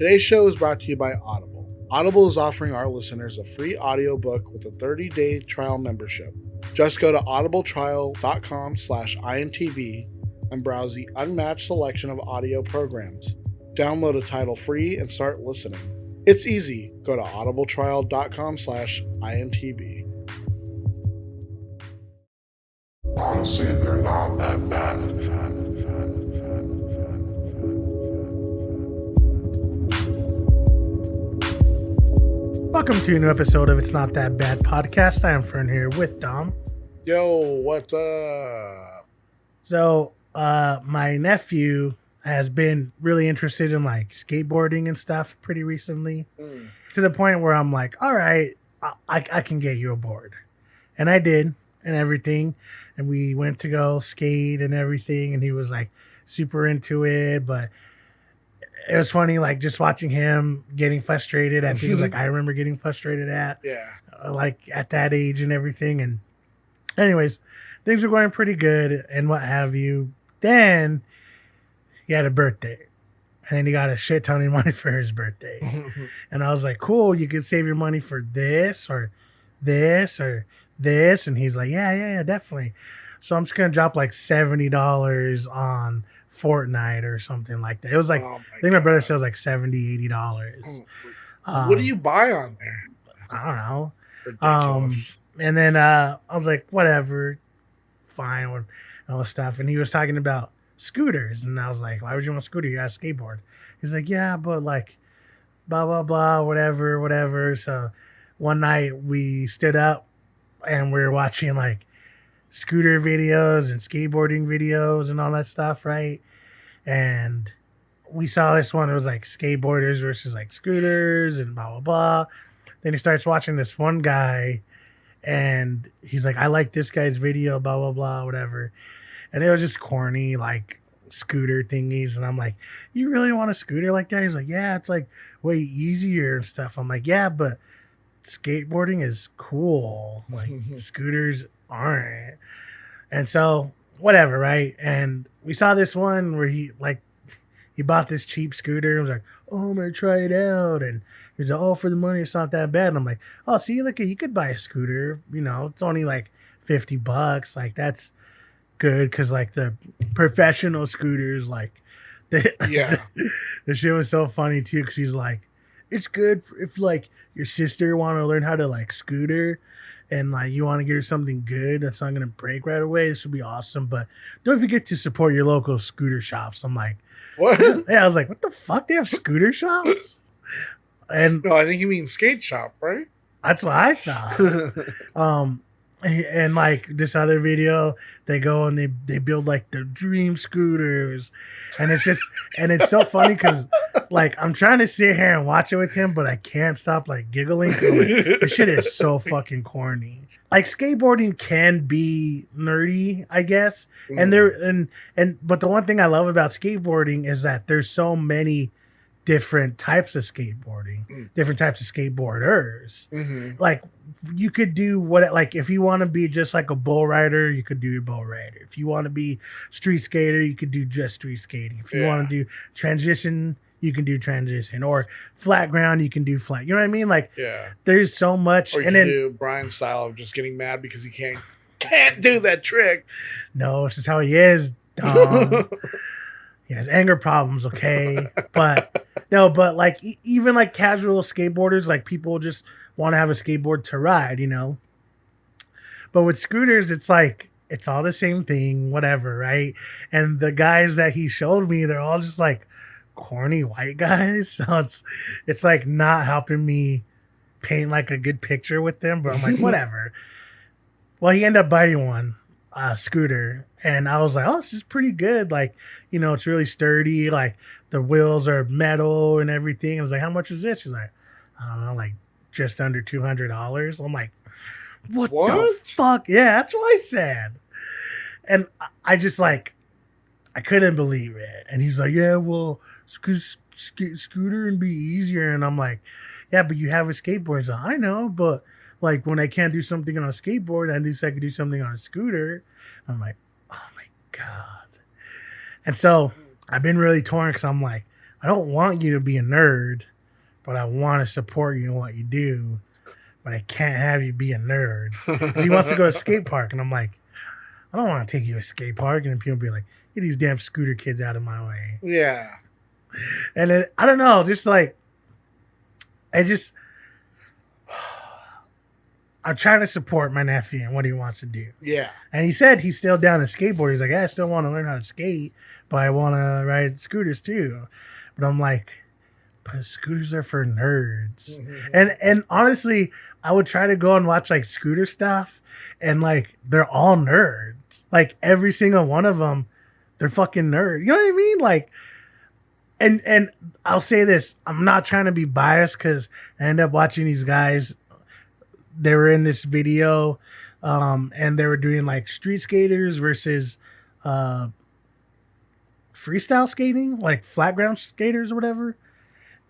Today's show is brought to you by Audible. Audible is offering our listeners a free audiobook with a 30-day trial membership. Just go to audibletrial.com/INTB and browse the unmatched selection of audio programs. Download a title free and start listening. It's easy. Go to audibletrial.com/INTB. Honestly, they're not that bad. Welcome to a new episode of It's Not That Bad Podcast. I am Fern here with Dom. Yo, what's up? So, my nephew has been really interested in like skateboarding and stuff pretty recently, to the point where I'm like, all right, I can get you a board. And I did, and everything. And we went to go skate and everything. And he was like super into it, but it was funny, like just watching him getting frustrated at things like I remember getting frustrated at, like at that age and everything. And anyways, things were going pretty good and what have you. Then he had a birthday, and then he got a shit ton of money for his birthday. And I was like, cool, you can save your money for this or this or this. And he's like, yeah, definitely. So I'm just going to drop like $70 on Fortnite or something like that. It was like, I think my brother said it was like $70, $80. What do you buy on there? I don't know. Ridiculous. And then I was like, whatever, fine, and all this stuff. And he was talking about scooters, and I was like, why would you want a scooter? You got a skateboard. He's like, yeah, but like, blah, blah, blah, whatever. So one night we stood up and we were watching like scooter videos and skateboarding videos and all that stuff, right? And we saw this one. It was like skateboarders versus like scooters and blah, blah, blah. Then he starts watching this one guy, and he's like, I like this guy's video, blah, blah, blah, whatever. And it was just corny, like scooter thingies. And I'm like, you really want a scooter like that? He's like, yeah, it's like way easier and stuff. I'm like, yeah, but skateboarding is cool. Like scooters aren't. And so whatever, right? And we saw this one where he bought this cheap scooter and was like, oh, I'm gonna try it out. And he's like, oh, for the money it's not that bad. And I'm like, oh, see, look, you could buy a scooter, you know, it's only like $50. Like that's good, because like the professional scooters, like the shit was so funny too, because he's like, it's good if like your sister want to learn how to like scooter and like you want to get her something good that's not going to break right away. This would be awesome. But don't forget to support your local scooter shops. I'm like, what? Yeah, I was like, what the fuck? They have scooter shops? And no, I think you mean skate shop, right? That's what I thought. And like this other video, they go and they build like the dream scooters, and it's just, and it's so funny because like I'm trying to sit here and watch it with him, but I can't stop like giggling. Like, this shit is so fucking corny. Like skateboarding can be nerdy, I guess, and but the one thing I love about skateboarding is that there's so many different types of skateboarding, different types of skateboarders. Like you could do like if you want to be just like a bull rider, you could do your bull rider. If you want to be street skater, you could do just street skating. If you want to do transition, you can do transition, or flat ground, you can do flat. You know what I mean? Like there's so much. Or you can do Brian's style of just getting mad because he can't do that trick. No, it's just how he is. He has anger problems, okay? But no, but like even like casual skateboarders, like people just want to have a skateboard to ride, you know? But with scooters, it's like, it's all the same thing, whatever, right? And the guys that he showed me, they're all just like corny white guys. So it's like not helping me paint like a good picture with them, but I'm like, whatever. Well, he ended up buying one scooter, and I was like, oh, this is pretty good. Like, you know, it's really sturdy. Like the wheels are metal and everything. I was like, how much is this? He's like, I don't know, like just under $200. I'm like, what the fuck? Yeah, that's what I said. And I just like, I couldn't believe it. And he's like, yeah, well, scooter and be easier. And I'm like, yeah, but you have a skateboard. So I know, but like when I can't do something on a skateboard, at least I could do something on a scooter. I'm like, oh my God. And so I've been really torn because I'm like, I don't want you to be a nerd, but I want to support you in what you do. But I can't have you be a nerd. 'Cause he wants to go to a skate park, and I'm like, I don't want to take you to a skate park. And then people be like, get these damn scooter kids out of my way. Yeah. And then, I don't know, just like, I'm trying to support my nephew and what he wants to do. Yeah. And he said he's still down to skateboard. He's like, I still want to learn how to skate, but I want to ride scooters too. But I'm like, but scooters are for nerds. Mm-hmm. And honestly, I would try to go and watch like scooter stuff, and like they're all nerds. Like every single one of them, they're fucking nerds. You know what I mean? Like, and I'll say this, I'm not trying to be biased because I end up watching these guys. They were in this video, and they were doing like street skaters versus freestyle skating, like flat ground skaters or whatever.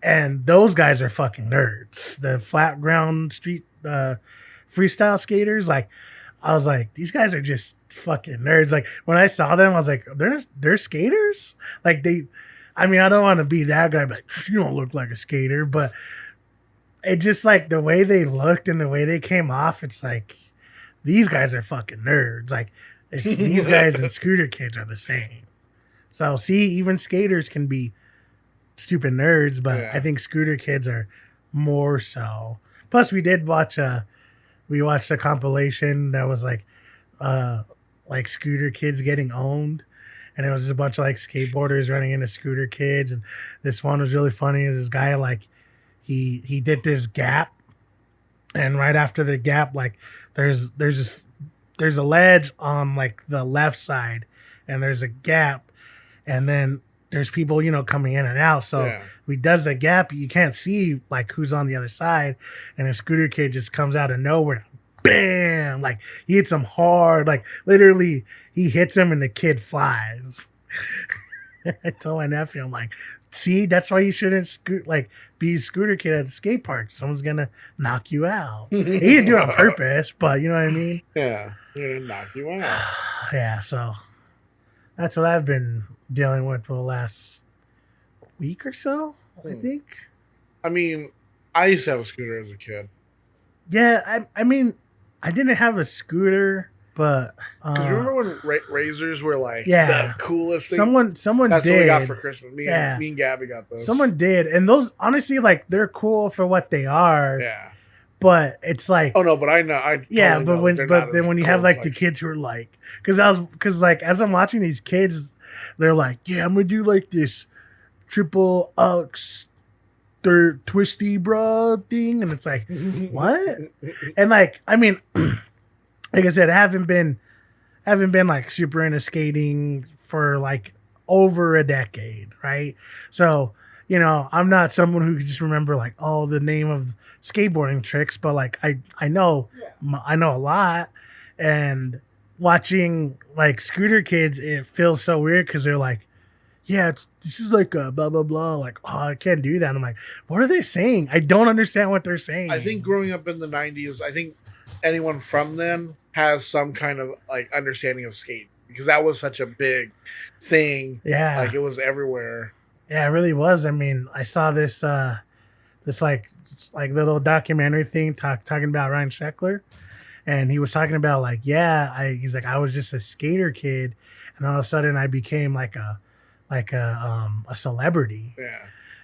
And those guys are fucking nerds. The flat ground street freestyle skaters, like I was like, these guys are just fucking nerds. Like when I saw them, I was like, they're skaters. Like I mean, I don't want to be that guy, but you don't look like a skater. But it just like the way they looked and the way they came off, it's like these guys are fucking nerds. Like it's these guys and scooter kids are the same. So see, even skaters can be stupid nerds, but Yeah. I think scooter kids are more so. Plus, we watched a compilation that was like scooter kids getting owned, and it was just a bunch of like skateboarders running into scooter kids. And this one was really funny. This guy like he did this gap, and right after the gap, like there's a ledge on like the left side, and there's a gap, and then there's people, coming in and out. So we does the gap. You can't see like who's on the other side. And a scooter kid just comes out of nowhere. Bam! Like he hits him hard. Like literally he hits him and the kid flies. I told my nephew, I'm like, see, that's why you shouldn't be a scooter kid at the skate park. Someone's gonna knock you out. He didn't do it on purpose, but you know what I mean? Yeah. They're gonna knock you out. Yeah, so that's what I've been dealing with for the last week or so, I think. I mean, I used to have a scooter as a kid. Yeah, I mean, I didn't have a scooter, but Cause you remember when razors were like Yeah. the coolest thing? someone That's did. what we got for Christmas. Me Yeah. and Gabby got those. Someone did, and those honestly, like, they're cool for what they are. Yeah. But it's like, Oh no, but I know. yeah, totally but know when they're but not then as when you cool have as, like the kids who are like, because like as I'm watching these kids, they're like, yeah, I'm gonna do like this triple Ux third twisty bro thing, and it's like, what? And like, I mean, like I said, I haven't been like super into skating for like over a decade, right? So, I'm not someone who can just remember like, oh, the name of skateboarding tricks, but like I know a lot. And watching like scooter kids, it feels so weird because they're like, yeah, this is like a blah blah blah, like, oh, I can't do that. I'm like, what are they saying? I don't understand what they're saying. I think growing up in the 90s, I think anyone from then has some kind of like understanding of skate because that was such a big thing. Yeah, Like it was everywhere. yeah, it really was. I mean, I saw this like little documentary thing talking about Ryan Sheckler, and he was talking about like, he's like, I was just a skater kid, and all of a sudden I became like a celebrity. Yeah.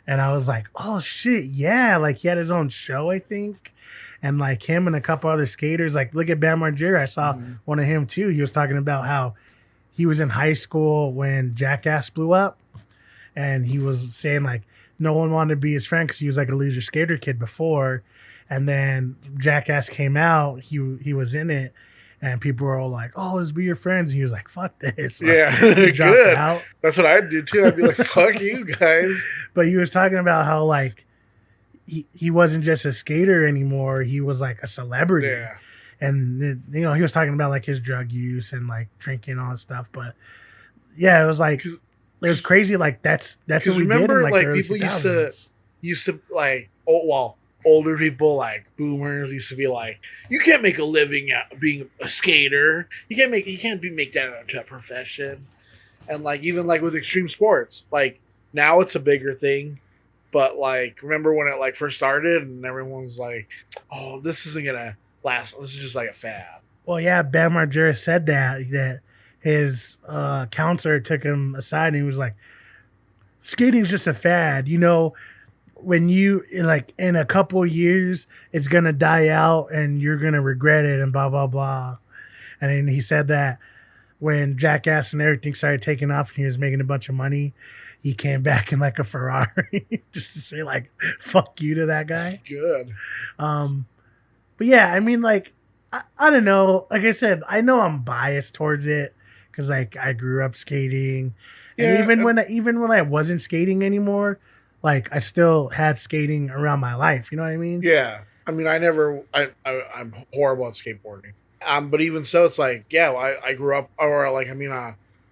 And I was like, oh shit, yeah. Like he had his own show, I think. And like him and a couple other skaters, like look at Bam Margera. I saw one of him too. He was talking about how he was in high school when Jackass blew up. And he was saying like no one wanted to be his friend because he was like a loser skater kid before. And then Jackass came out, he was in it. And people were all like, oh, let's be your friends. And he was like, fuck this. Like, Yeah, he dropped good. out. That's what I'd do too. I'd be like, fuck you guys. But he was talking about how like he wasn't just a skater anymore. He was like a celebrity. Yeah. And he was talking about like his drug use and like drinking and all that stuff. But yeah, it was like it was crazy. Like that's what we remember, did. In, like the early people 2000s. used to like older people like boomers used to be like, you can't make a living out being a skater. You can't make that into a profession. And like even like with extreme sports, like Now it's a bigger thing. But like, remember when it like first started and everyone's like, "Oh, this isn't gonna last. This is just like a fad." Well, yeah, Bam Margera said that his counselor took him aside and he was like, skating's just a fad. When you like in a couple years, it's gonna die out and you're gonna regret it and blah blah blah. And then he said that when Jackass and everything started taking off and he was making a bunch of money, he came back in like a Ferrari just to say like "fuck you" to that guy. Good. But yeah, I mean, like, I don't know. Like I said, I know I'm biased towards it because like I grew up skating, and even when I wasn't skating anymore, like I still had skating around my life. You know what I mean? Yeah. I mean, I'm horrible at skateboarding. But even so, it's like, yeah, I grew up, or like, I mean,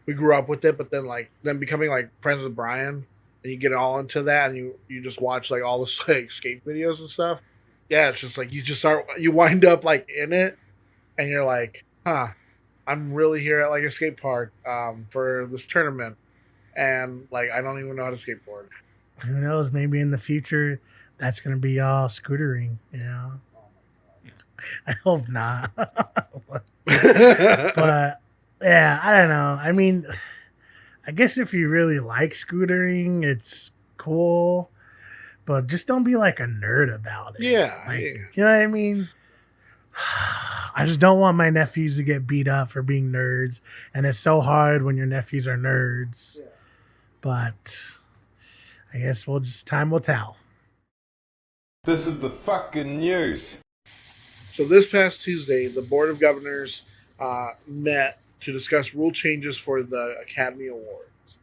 we grew up with it, but then becoming like friends with Brian, and you get all into that, and you just watch like all the like skate videos and stuff. Yeah, it's just like you wind up like in it, and you're like, huh, I'm really here at like a skate park for this tournament, and like I don't even know how to skateboard. Who knows? Maybe in the future, that's gonna be all scootering. I hope not. But yeah, I don't know. I mean, I guess if you really like scootering, it's cool, but just don't be like a nerd about it. Yeah, like, you know what I mean? I just don't want my nephews to get beat up for being nerds, and it's so hard when your nephews are nerds. Yeah. But I guess time will tell. This is the fucking news. So this past Tuesday, the Board of Governors met to discuss rule changes for the Academy Awards.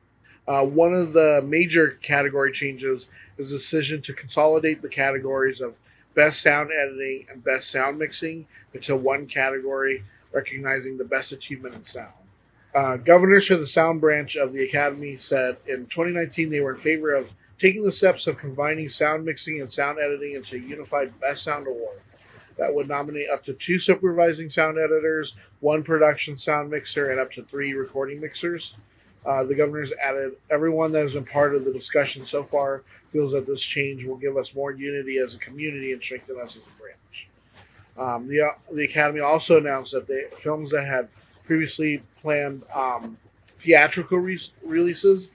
One of the major category changes is the decision to consolidate the categories of Best Sound Editing and Best Sound Mixing into one category, recognizing the best achievement in sound. Governors for the sound branch of the Academy said in 2019 they were in favor of taking the steps of combining sound mixing and sound editing into a unified Best Sound Award that would nominate up to 2 supervising sound editors, 1 production sound mixer, and up to 3 recording mixers. The governors added, everyone that has been part of the discussion so far feels that this change will give us more unity as a community and strengthen us as a branch. The Academy also announced that the films that had previously planned theatrical releases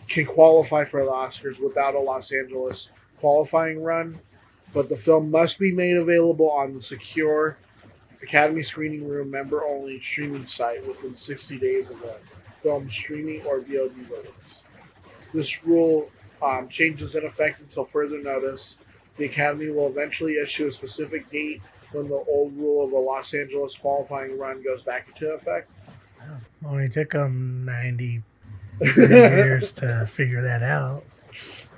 can qualify for the Oscars without a Los Angeles qualifying run, but the film must be made available on the secure Academy Screening Room member-only streaming site within 60 days of the film streaming or VOD release. This rule changes in effect until further notice. The Academy will eventually issue a specific date when the old rule of a Los Angeles qualifying run goes back into effect. Only took them 90 years to figure that out.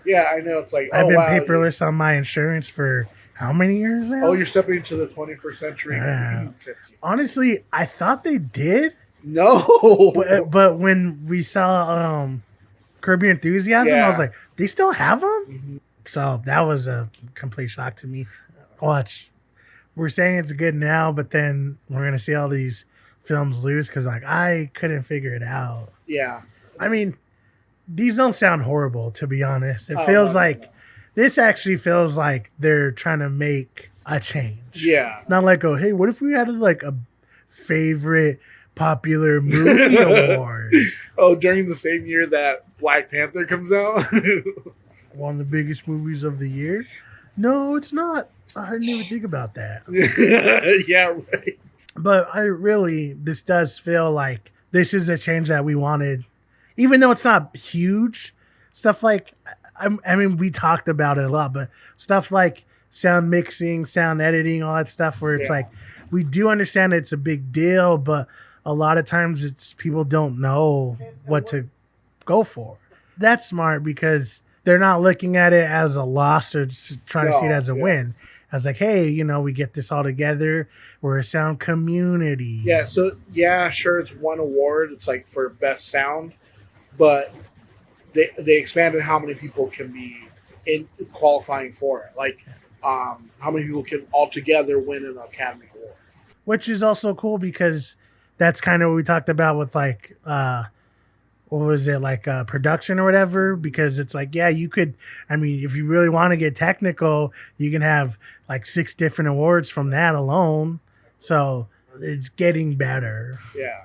Yeah, I know. It's like, I've been paperless on my insurance for how many years now? Oh, you're stepping into the 21st century. Honestly, I thought they did. No. But when we saw Curb Your Enthusiasm, I was like, they still have them? Mm-hmm. So that was a complete shock to me. Watch. We're saying it's good now, but then we're going to see all these films lose because like I couldn't figure it out. Yeah. I mean, these don't sound horrible, to be honest. It feels like this actually feels like they're trying to make a change. Yeah. Not like, oh, hey, what if we had like a favorite popular movie award? Oh, during the same year that Black Panther comes out? One of the biggest movies of the year? No, it's not. I didn't even think about that. Yeah, right. But this does feel like this is a change that we wanted. Even though it's not huge, stuff like, I mean, we talked about it a lot, but stuff like sound mixing, sound editing, all that stuff where it's like, we do understand it's a big deal, but a lot of times it's people don't know what to go for. That's smart because they're not looking at it as a loss or just trying to see it as a win. I was like, hey, we get this all together. We're a sound community. Yeah, so, sure, it's one award. It's like for best sound. But they expanded how many people can be in qualifying for it. Like, how many people can altogether win an Academy Award. Which is also cool because that's kind of what we talked about with, like, what was it, like production or whatever, because it's like, yeah, you could, I mean, if you really want to get technical, you can have like 6 different awards from that alone. So it's getting better. Yeah.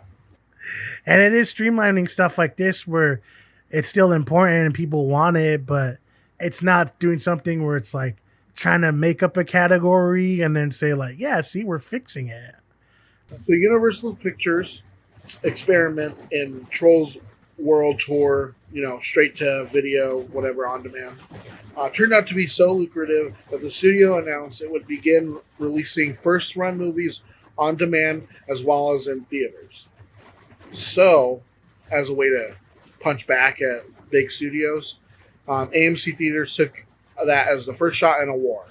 And it is streamlining stuff like this where it's still important and people want it, but it's not doing something where it's like trying to make up a category and then say like, yeah, see, we're fixing it. So Universal Pictures experiment in Trolls World Tour, straight to video, whatever, on demand, turned out to be so lucrative that the studio announced it would begin releasing first run movies on demand as well as in theaters. So, as a way to punch back at big studios, AMC Theaters took that as the first shot in a war.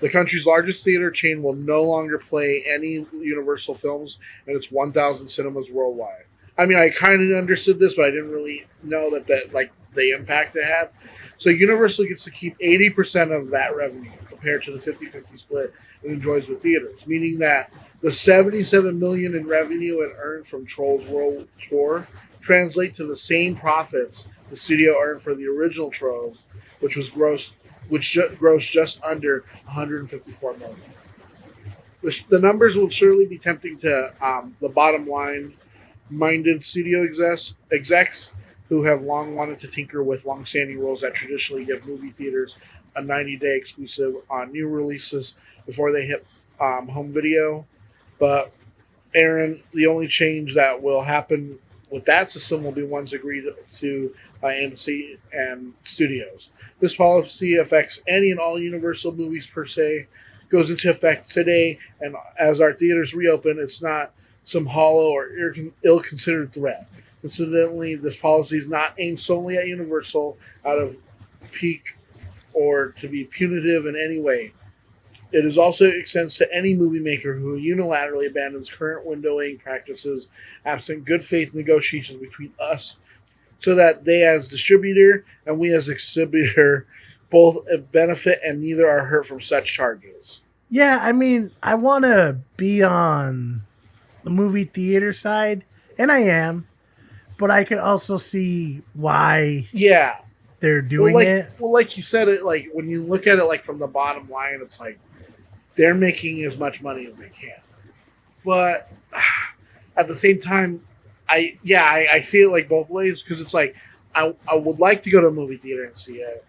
The country's largest theater chain will no longer play any Universal films in its 1,000 cinemas worldwide. I mean, I kind of understood this, but I didn't really know that the impact it had. So Universal gets to keep 80% of that revenue compared to the 50-50 split it enjoys with theaters, meaning that the $77 million in revenue it earned from Trolls World Tour translate to the same profits the studio earned for the original Trolls, which grossed just under $154 million. The numbers will surely be tempting to the bottom line minded studio execs who have long wanted to tinker with long-standing rules that traditionally give movie theaters a 90-day exclusive on new releases before they hit home video. But Aaron, the only change that will happen with that system will be ones agreed to by AMC and studios. This policy affects any and all Universal movies per se, goes into effect today, and as our theaters reopen, it's not some hollow or ill-considered threat. Incidentally, this policy is not aimed solely at Universal out of pique or to be punitive in any way. It is also extends to any movie maker who unilaterally abandons current windowing practices absent good faith negotiations between us, so that they as distributor and we as exhibitor both benefit and neither are hurt from such charges. Yeah, I mean, I want to be on the movie theater side, and I am, but I can also see why they're doing it. Well, like you said, it like when you look at it like from the bottom line, it's like they're making as much money as they can. But at the same time, I see it like both ways, because it's like I would like to go to a movie theater and see it,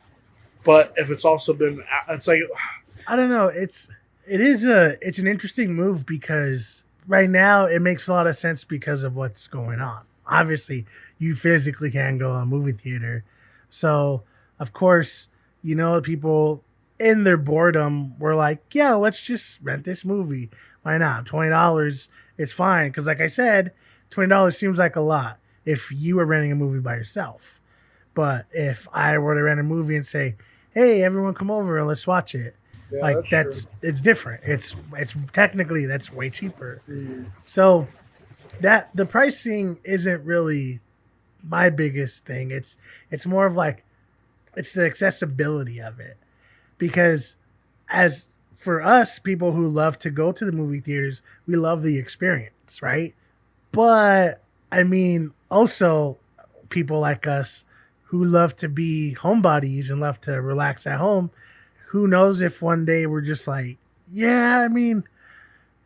but if it's also been, it's like I don't know. It's an interesting move because right now it makes a lot of sense because of what's going on. Obviously, you physically can't go to a movie theater, so of course, people in their boredom were like, yeah, let's just rent this movie. Why not? $20 is fine, because like I said, $20 seems like a lot if you were renting a movie by yourself. But if I were to rent a movie and say, hey, everyone come over and let's watch it, it's different. It's technically that's way cheaper. So that the pricing isn't really my biggest thing. It's more of like it's the accessibility of it. Because as for us, people who love to go to the movie theaters, we love the experience, right? But I mean, also people like us who love to be homebodies and love to relax at home, who knows if one day we're just like, yeah, I mean,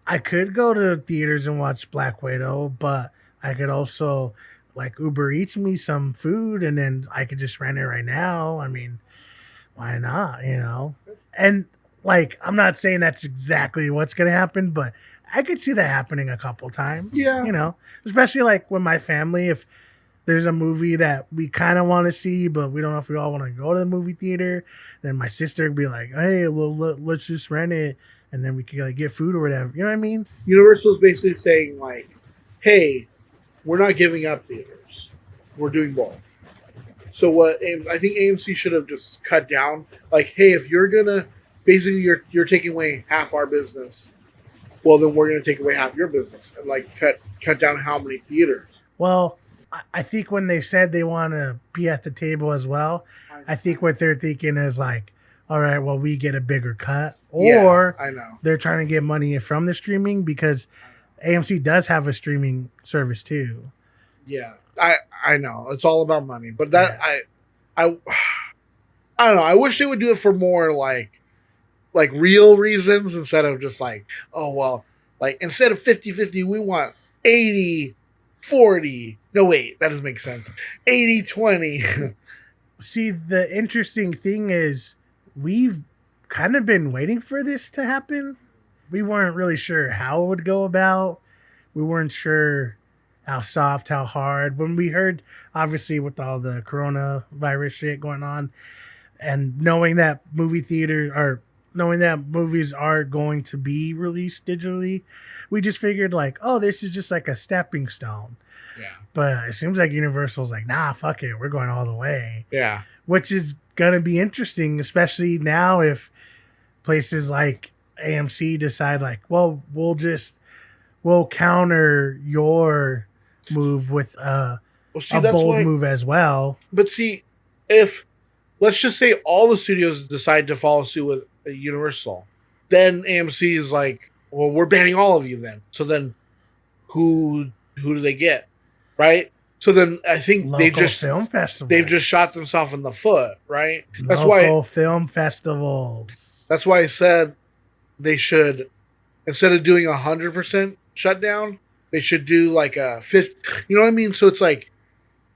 I could go to theaters and watch Black Widow, but I could also like Uber Eats me some food and then I could just rent it right now. I mean, why not, And like, I'm not saying that's exactly what's going to happen, but I could see that happening a couple times. Yeah. Especially like with my family, if there's a movie that we kind of want to see, but we don't know if we all want to go to the movie theater, then my sister would be like, hey, well, let's just rent it. And then we could like get food or whatever. You know what I mean? Universal is basically saying like, hey, we're not giving up theaters. We're doing both. So what I think AMC should have just cut down, like, hey, if you're gonna basically you're taking away half our business, well then we're gonna take away half your business and like cut down how many theaters. Well, I think when they said they want to be at the table as well, I think what they're thinking is like, all right, well, we get a bigger cut, or I know they're trying to get money from the streaming because AMC does have a streaming service too. Yeah, I know it's all about money, but that I don't know. I wish they would do it for more like real reasons instead of just like, oh well, like instead of 50-50, we want 80-40. No wait, that doesn't make sense. 80-20. See, the interesting thing is we've kind of been waiting for this to happen. We weren't really sure how it would go about. We weren't sure how soft, how hard. When we heard, obviously, with all the coronavirus shit going on, and knowing that movies are going to be released digitally, we just figured like, oh, this is just like a stepping stone. Yeah. But it seems like Universal's like, nah, fuck it, we're going all the way. Yeah. Which is gonna be interesting, especially now if places like AMC decide like, well, we'll counter your move with a bold move as well. But see, if let's just say all the studios decide to follow suit with Universal, then AMC is like, well, we're banning all of you then. So then who do they get? Right? So then I think film festivals. They've just shot themselves in the foot, right? Local film festivals. That's why I said they should, instead of doing 100% shutdown, they should do like a 50. You know what I mean? So it's like,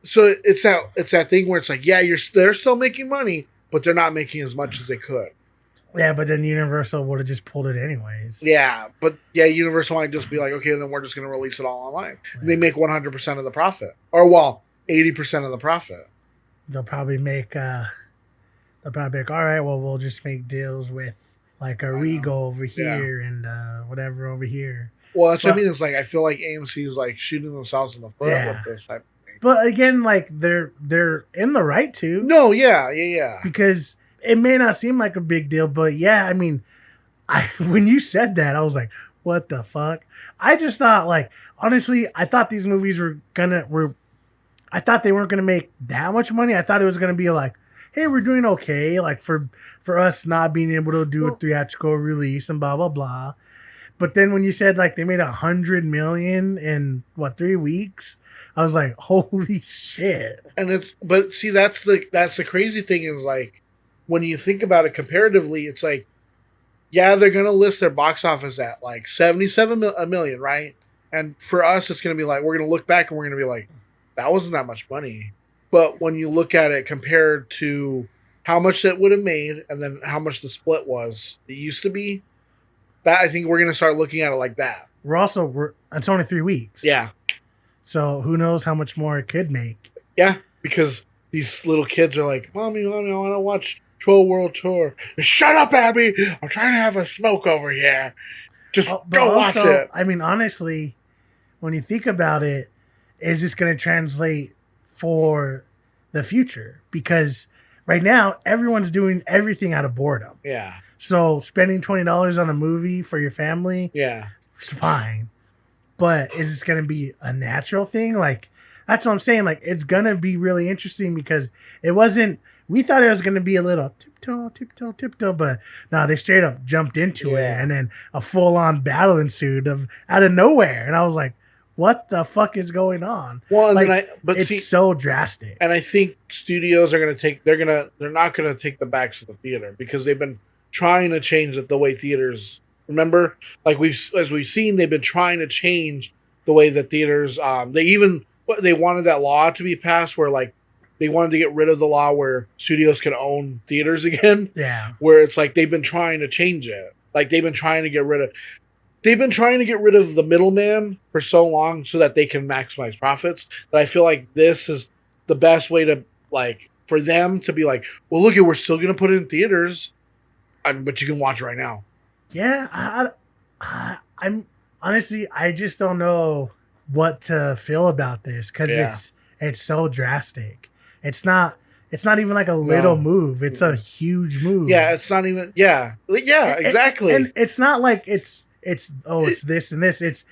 it's that thing where it's like, yeah, they're still making money, but they're not making as much as they could. Yeah, but then Universal would have just pulled it anyways. Yeah, but Universal might just be like, okay, then we're just going to release it all online. Right. They make 100% of the profit, or 80% of the profit. They'll probably make, all right, well, we'll just make deals with like a Regal over here and whatever over here. Well, that's what I mean. It's like I feel like AMC is like shooting themselves in the foot with this type of thing. But again, like they're in the right to. No, yeah. Because it may not seem like a big deal, but yeah, I mean, when you said that, I was like, what the fuck? I just thought, like, honestly, I thought these movies I thought they weren't gonna make that much money. I thought it was gonna be like, hey, we're doing okay, like for us not being able to do a theatrical release and blah blah blah. But then when you said like they made $100 million in 3 weeks, I was like, holy shit. But see, that's the crazy thing is like, when you think about it comparatively, it's like, yeah, they're going to list their box office at like 77 million, right? And for us, it's going to be like, we're going to look back and we're going to be like, that wasn't that much money. But when you look at it compared to how much that would have made and then how much the split was, it used to be, that I think we're going to start looking at it like that. It's only 3 weeks. Yeah. So who knows how much more it could make. Yeah, because these little kids are like, Mommy, I want to watch Troll World Tour. Shut up, Abby. I'm trying to have a smoke over here. Just go watch it. I mean, honestly, when you think about it, it's just going to translate for the future. Because right now, everyone's doing everything out of boredom. Yeah. So spending $20 on a movie for your family, it's fine. But is this going to be a natural thing? Like, that's what I'm saying. Like, it's going to be really interesting because it wasn't... We thought it was going to be a little tiptoe, but no, they straight up jumped into it, and then a full-on battle ensued out of nowhere, and I was like, "What the fuck is going on?" Well, and like, it's so drastic, and I think studios are going to they're not going to take the backs of the theater because they've been trying to change the way theaters. Remember, like as we've seen, they've been trying to change the way that theaters. They wanted that law to be passed where like. They wanted to get rid of the law where studios can own theaters again. Yeah. Where it's like they've been trying to change it. Like they've been trying to get rid of the middleman for so long so that they can maximize profits. That I feel like this is the best way to like for them to be like, well, look, we're still going to put it in theaters, but you can watch it right now. Yeah, I'm honestly, I just don't know what to feel about this because it's so drastic. It's not even like a little move. It's a huge move. Yeah, it's not even. Yeah, exactly. And it's not like it's this and this. It's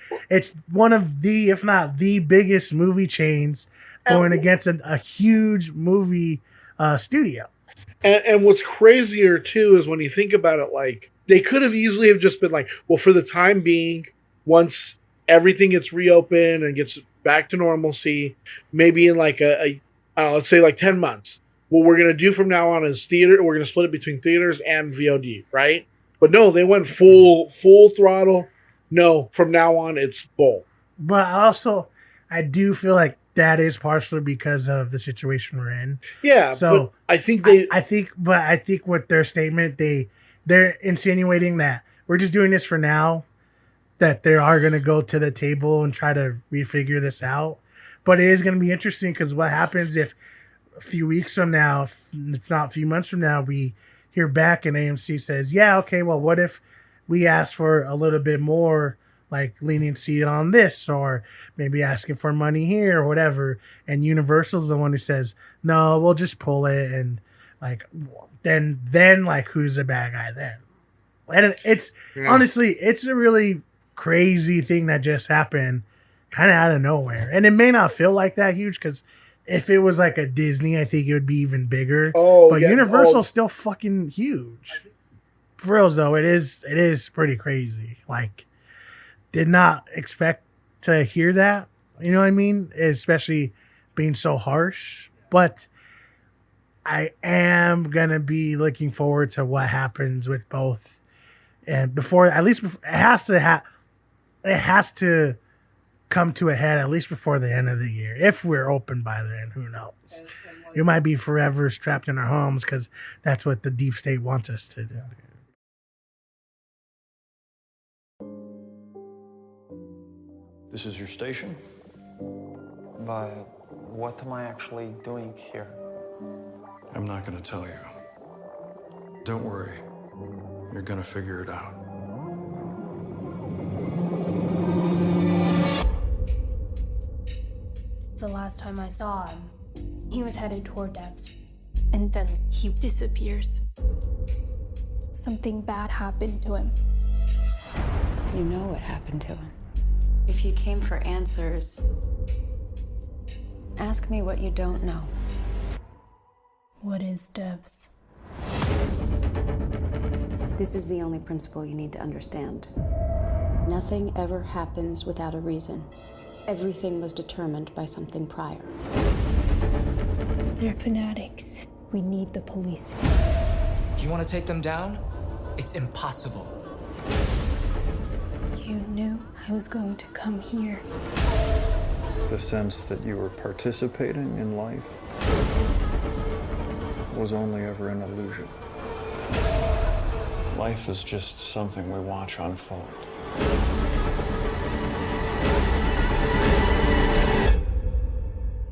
one of the, if not the biggest movie chains going against a huge movie studio. And what's crazier too is when you think about it, like they could have easily have just been like, well, for the time being, once everything gets reopened and gets back to normalcy, maybe in like I don't know, let's say like 10 months. What we're going to do from now on is theater. We're going to split it between theaters and VOD, right? But no, they went full throttle. No, from now on, it's both. But I do feel like that is partially because of the situation we're in. Yeah, so but I think I think with their statement, they're insinuating that we're just doing this for now, that they are going to go to the table and try to refigure this out. But it is going to be interesting because what happens if a few weeks from now, if not a few months from now, we hear back and AMC says, yeah, okay, well, what if we ask for a little bit more, like leniency on this, or maybe asking for money here or whatever, and Universal's the one who says, no, we'll just pull it, and like then like who's the bad guy then? And it's honestly, it's a really crazy thing that just happened kind of out of nowhere. And it may not feel like that huge because if it was like a Disney, I think it would be even bigger. But yeah, Universal's still fucking huge. For real though, it is pretty crazy. Like, did not expect to hear that. You know what I mean? Especially being so harsh. But I am gonna be looking forward to what happens with both. And it has to come to a head at least before the end of the year. If we're open by then, who knows? We might be forever strapped in our homes because that's what the deep state wants us to do. This is your station? But what am I actually doing here? I'm not gonna tell you. Don't worry. You're gonna figure it out. The last time I saw him, he was headed toward Devs. And then he disappears. Something bad happened to him. You know what happened to him. If you came for answers, ask me what you don't know. What is Devs? This is the only principle you need to understand. Nothing ever happens without a reason. Everything was determined by something prior. They're fanatics. We need the police. You want to take them down? It's impossible. You knew I was going to come here. The sense that you were participating in life was only ever an illusion. Life is just something we watch unfold.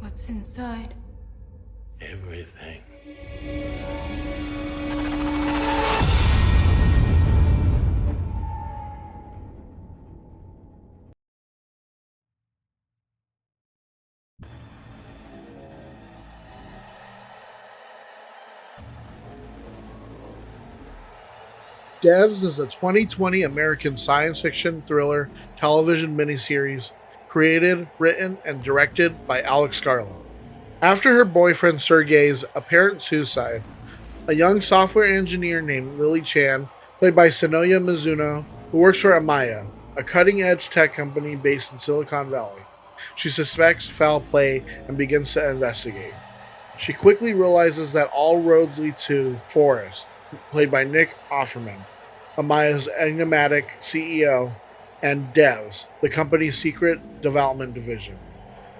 What's inside? Everything. Devs is a 2020 American science fiction thriller television miniseries created, written, and directed by Alex Garland. After her boyfriend Sergei's apparent suicide, a young software engineer named Lily Chan, played by Sonoya Mizuno, who works for Amaya, a cutting-edge tech company based in Silicon Valley. She suspects foul play and begins to investigate. She quickly realizes that all roads lead to Forrest, played by Nick Offerman, Amaya's enigmatic CEO, and Devs, the company's secret development division.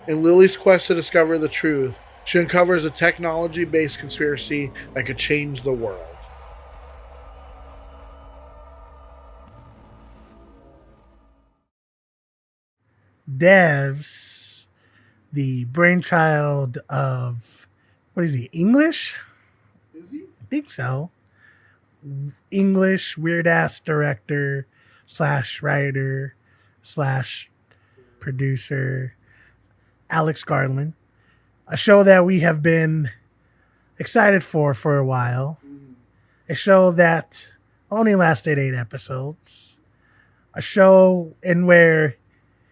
In Lily's quest to discover the truth, she uncovers a technology-based conspiracy that could change the world. Devs, the brainchild of, what is he, English? Is he? I think so. English weird-ass director / writer / producer, Alex Garland. A show that we have been excited for a while. A show that only lasted 8 episodes. A show in where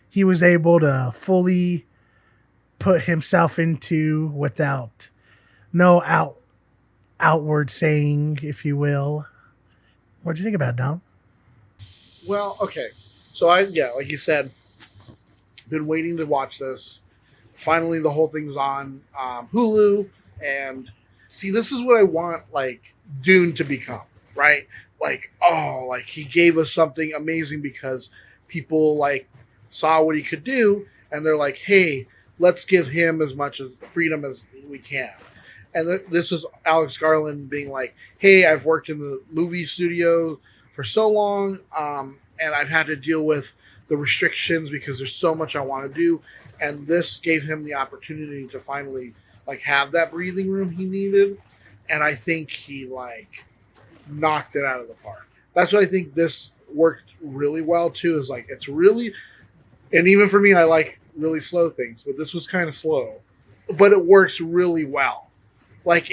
he was able to fully put himself into without no outward saying, if you will. What do you think about it, Dom? Well, okay. So like you said, been waiting to watch this. Finally, the whole thing's on Hulu, and see, this is what I want, like, Dune to become, right? Like, oh, like, he gave us something amazing because people, like, saw what he could do, and they're like, hey, let's give him as much as freedom as we can. And this is Alex Garland being like, hey, I've worked in the movie studio for so long, and I've had to deal with the restrictions because there's so much I want to do. And this gave him the opportunity to finally, like, have that breathing room he needed. And I think he, like, knocked it out of the park. That's why I think this worked really well, too, is, like, it's really, and even for me, I like really slow things, but this was kind of slow. But it works really well. Like,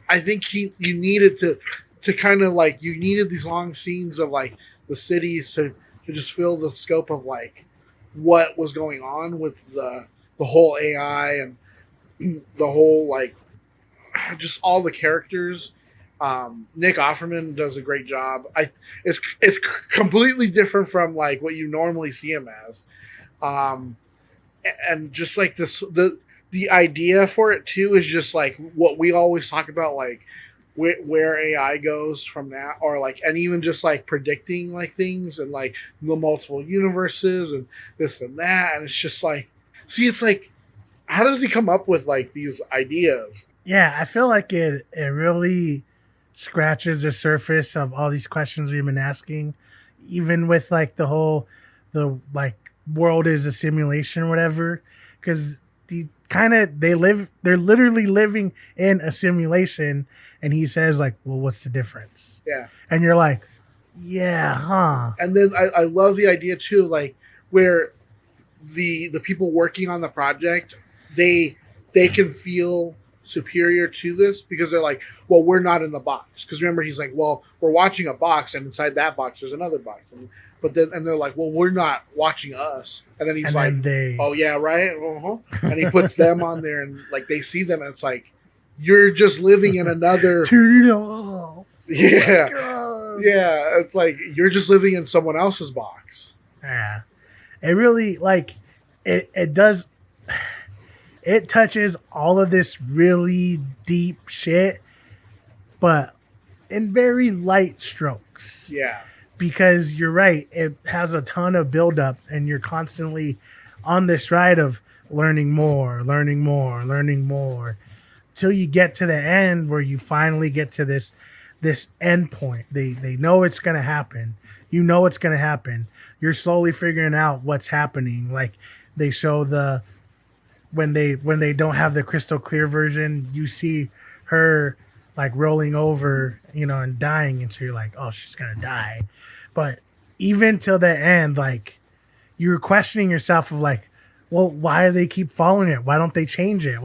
I think you needed to kind of, like, you needed these long scenes of, like, the cities to just fill the scope of, like, what was going on with the whole AI and the whole, like, just all the characters. Nick Offerman does a great job. It's completely different from, like, what you normally see him as, and just like this, the idea for it too is just like what we always talk about, like where AI goes from that, or like, and even just like predicting like things and like the multiple universes and this and that. And it's just like, see, it's like, how does he come up with like these ideas? Yeah, I feel like it really scratches the surface of all these questions we've been asking, even with like the like world is a simulation or whatever, because they're literally living in a simulation. And he says, like, well, what's the difference? Yeah. And you're like, yeah, huh? And then I love the idea, too, like, where the people working on the project, they can feel superior to this because they're like, well, we're not in the box. Because remember, he's like, well, we're watching a box, and inside that box, there's another box. And they're like, well, we're not watching us. And then he's like, oh, yeah, right? Uh-huh. And he puts them on there, and, like, they see them, and it's like, you're just living in another. Turn it off. Yeah. Oh, yeah. It's like you're just living in someone else's box. Yeah. It really, like, it does. It touches all of this really deep shit, but in very light strokes. Yeah. Because you're right. It has a ton of buildup, and you're constantly on this ride of learning more, till you get to the end where you finally get to this end point. They know it's going to happen. You know it's going to happen. You're slowly figuring out what's happening. Like they show when they don't have the crystal clear version, you see her like rolling over, and dying, and so you're like, oh, she's going to die. But even till the end, like you're questioning yourself of like, well, why do they keep following it? Why don't they change it?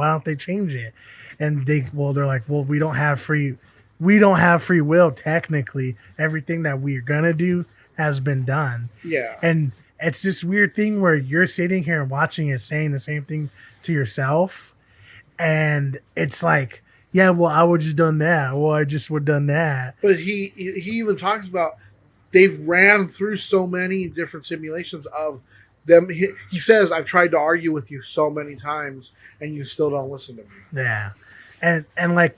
And they're like, well, we don't have free will. Technically, everything that we're gonna do has been done. Yeah. And it's this weird thing where you're sitting here and watching it, saying the same thing to yourself, and it's like, yeah, well, I would just done that. Well, I just would done that. But he even talks about they've ran through so many different simulations of them. He says, I've tried to argue with you so many times, and you still don't listen to me. Yeah. And like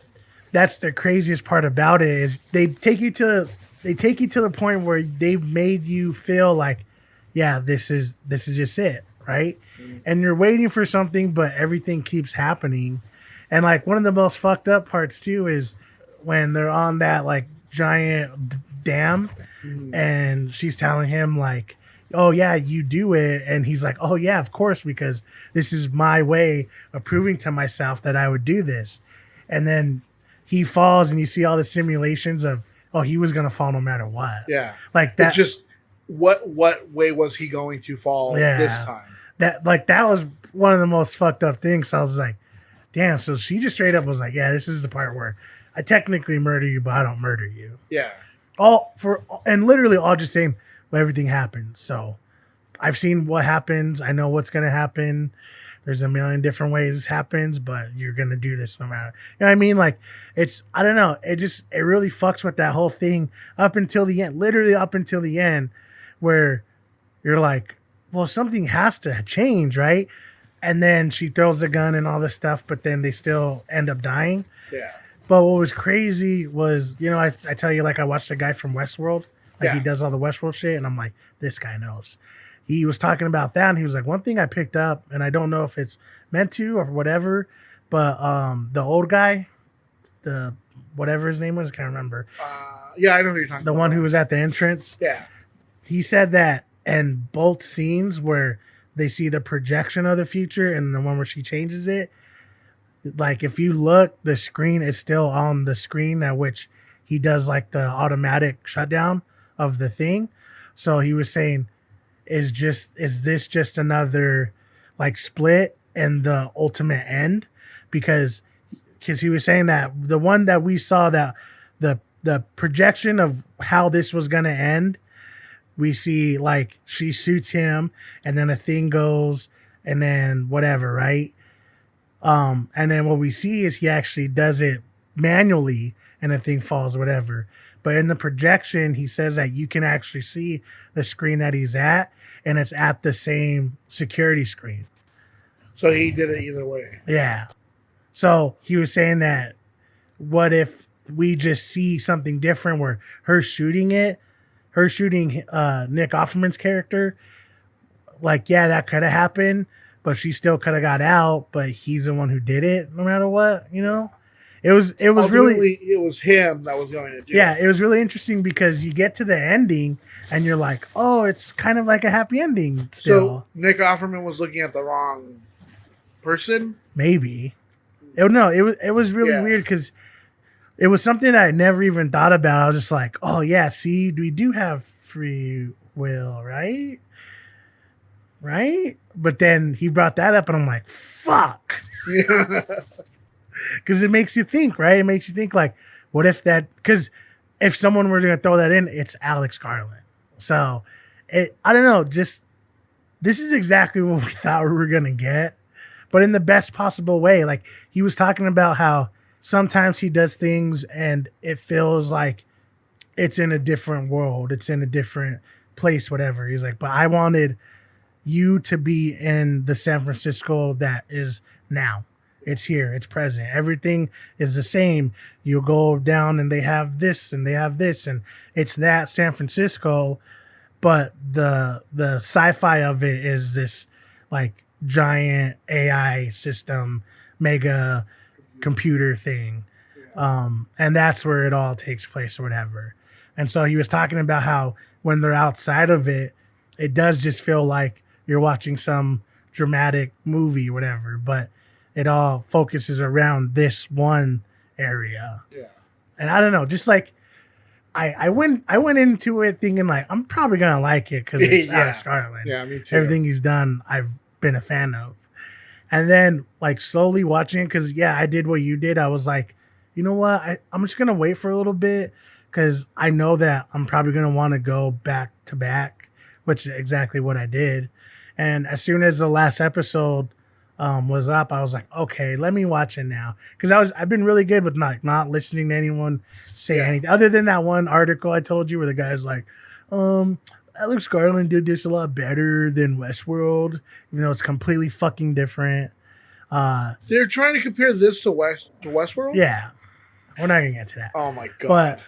that's the craziest part about it is they take you to the point where they've made you feel like, yeah, this is just it, right? Mm-hmm. And you're waiting for something, but everything keeps happening. And like one of the most fucked up parts too is when they're on that like giant dam, mm-hmm. and she's telling him like, oh yeah, you do it, and he's like, oh yeah, of course, because this is my way of proving to myself that I would do this. And then he falls, and you see all the simulations of, oh, he was gonna fall no matter what. Yeah, like that. It just what way was he going to fall this time? That was one of the most fucked up things. So I was like, damn. So she just straight up was like, yeah, this is the part where I technically murder you, but I don't murder you. Yeah. And literally all just saying, well, everything happens. So I've seen what happens. I know what's gonna happen. There's a million different ways this happens, but you're going to do this no matter. You know what I mean? Like, I don't know. It really fucks with that whole thing up until the end, literally up until the end, where you're like, well, something has to change, right? And then she throws the gun and all this stuff, but then they still end up dying. Yeah. But what was crazy was, I tell you, like, I watched a guy from Westworld. Like, he does all the Westworld shit, and I'm like, this guy knows. He was talking about that, and he was like, one thing I picked up, and I don't know if it's meant to or whatever, but the old guy, the whatever his name was, I can't remember. Yeah, I know who you're talking about. The one who was at the entrance. Yeah. He said that in both scenes where they see the projection of the future and the one where she changes it, like, if you look, the screen is still on the screen at which he does, like, the automatic shutdown of the thing. So he was saying, is this just another, like, split and the ultimate end? Because he was saying that the one that we saw, that the projection of how this was going to end, we see, like, she shoots him and then a thing goes and then whatever, right? And then what we see is he actually does it manually and the thing falls, whatever. But in the projection, he says that you can actually see the screen that he's at, and it's at the same security screen. So he did it either way. Yeah. So he was saying that what if we just see something different where her shooting Nick Offerman's character, like, yeah, that could have happened, but she still could have got out, but he's the one who did it no matter what, It was Ultimately, it was him that was going to do it. Yeah, it was really interesting because you get to the ending and you're like, oh, it's kind of like a happy ending still. So Nick Offerman was looking at the wrong person? Maybe. It was really weird because it was something I never even thought about. I was just like, oh, yeah, see, we do have free will, right? Right? But then he brought that up and I'm like, fuck. Because it makes you think, right? It makes you think, like, what if that... Because if someone were going to throw that in, it's Alex Garland. So, I don't know, just... This is exactly what we thought we were going to get, but in the best possible way. Like, he was talking about how sometimes he does things and it feels like it's in a different world. It's in a different place, whatever. He's like, but I wanted you to be in the San Francisco that is now. It's here. It's present. Everything is the same. You go down and they have this and they have this, and it's that San Francisco, but the sci-fi of it is this, like, giant AI system, mega computer thing. And that's where it all takes place or whatever. And so he was talking about how when they're outside of it, it does just feel like you're watching some dramatic movie or whatever, but it all focuses around this one area. Yeah. And I don't know, just like I went into it thinking, like, I'm probably gonna like it because it's Alex Garland. Yeah, me too. Everything he's done, I've been a fan of. And then, like, slowly watching it, because I did what you did. I was like, you know what? I'm just gonna wait for a little bit because I know that I'm probably gonna want to go back to back, which is exactly what I did. And as soon as the last episode was up, I was like, okay, let me watch it now, because I've been really good with not listening to anyone say anything other than that one article I told you where the guy's like, Alex Garland did this a lot better than Westworld, even though it's completely fucking different. They're trying to compare this to Westworld? Yeah, we're not gonna get to that. Oh my god! But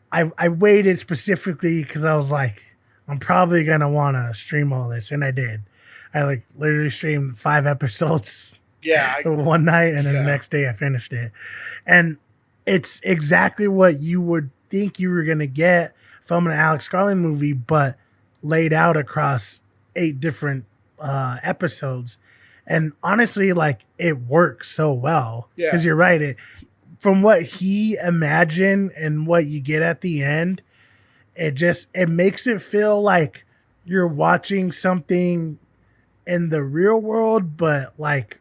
I waited specifically because I was like, I'm probably gonna want to stream all this, and I did. I literally streamed 5 episodes one night, and then the next day I finished it. And it's exactly what you would think you were going to get from an Alex Garland movie, but laid out across 8 different episodes. And honestly, it works so well. Because you're right. From what he imagined and what you get at the end, it makes it feel like you're watching something in the real world, but